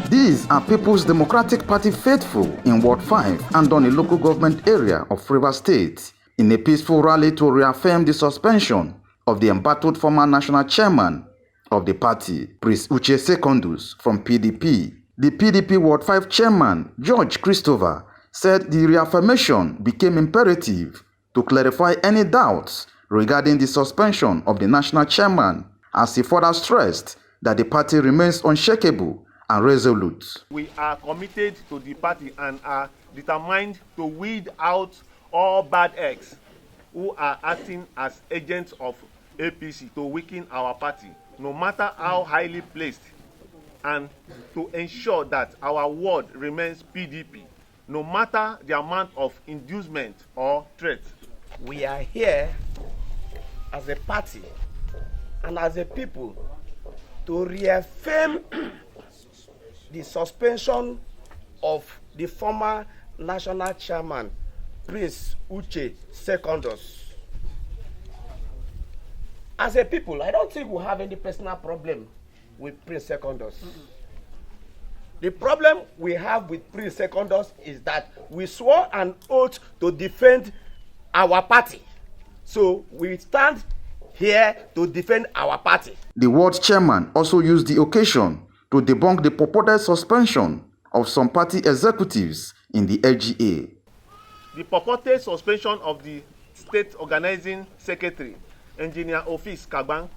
These are People's Democratic Party faithful in Ward 5, Andoni local government area of Rivers State, in a peaceful rally to reaffirm the suspension of the embattled former national chairman of the party, Prince Uche Secondus from PDP. The PDP Ward 5 chairman, George Christopher, said the reaffirmation became imperative to clarify any doubts regarding the suspension of the national chairman, as he further stressed that the party remains unshakable and resolute. We are committed to the party and are determined to weed out all bad eggs who are acting as agents of APC to weaken our party, no matter how highly placed, and to ensure that our ward remains PDP, no matter the amount of inducement or threat. We are here as a party and as a people to reaffirm the suspension of the former national chairman, Prince Uche Secondus. As a people, I don't think we have any personal problem with Prince Secondus. The problem we have with Prince Secondus is that we swore an oath to defend our party. So we stand here to defend our party. The ward chairman also used the occasion to debunk the purported suspension of some party executives in the LGA. The purported suspension of the state organizing secretary, Engineer Office Kagbang,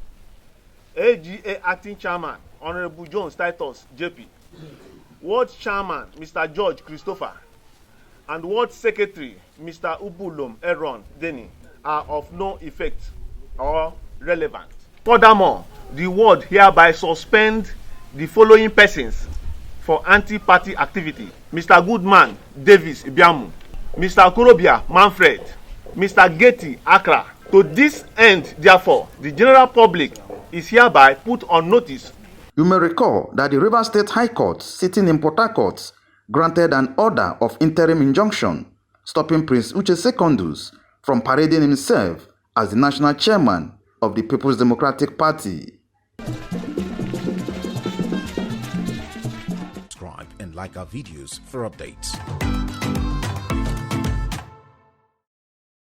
AGA acting chairman, Honorable Jones Titus JP, ward chairman, Mr. George Christopher, and ward secretary, Mr. Ubulum Aaron Denny, are of no effect or relevant. Furthermore, the ward hereby suspend the following persons for anti-party activity: Mr. Goodman Davis Ibiamu, Mr. Kurobia Manfred, Mr. Getty Accra. To this end, therefore, the general public is hereby put on notice. You may recall that the Rivers State High Court, sitting in Port Harcourt, granted an order of interim injunction stopping Prince Uche Secondus from parading himself as the national chairman of the People's Democratic Party. Subscribe and like our videos for updates.